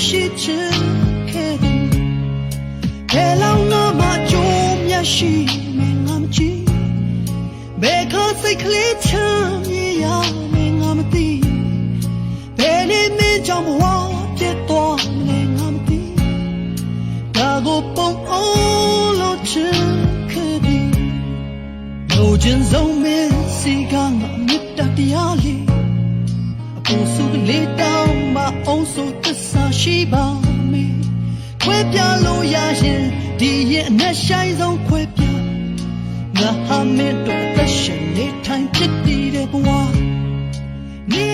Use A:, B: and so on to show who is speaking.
A: ရှိချင်ခဲ့သည်ဘယ်လောက်ငါမှကြုံမြရှိမယ်ငါမကြည့်ဘယ်ခါစိတ်ကလေးချမ်းမြေရမယ်ငါမသိဘယ်နေ့မင်းကြောင့်ဘဝပြတ်သွားမလဲငါမသိဒါကိုပုံအောင်လို့ချင်ခဲ့သည်လိုချင်ဆုံးမင်းစီကငါမြတ်တရားလေးအပေါ်စုကလေးတောင်းမအောင်ဆိုသစ္စာရှိပါမယ်ခွဲပြလို့ရရင်ဒီရဲ့အနက်ဆိုင်ဆုံးခွဲပြငါဟာမင်းတို့သက်ရှင်နေထိုင်ဖြစ်တည်တဲ့ဘဝနေ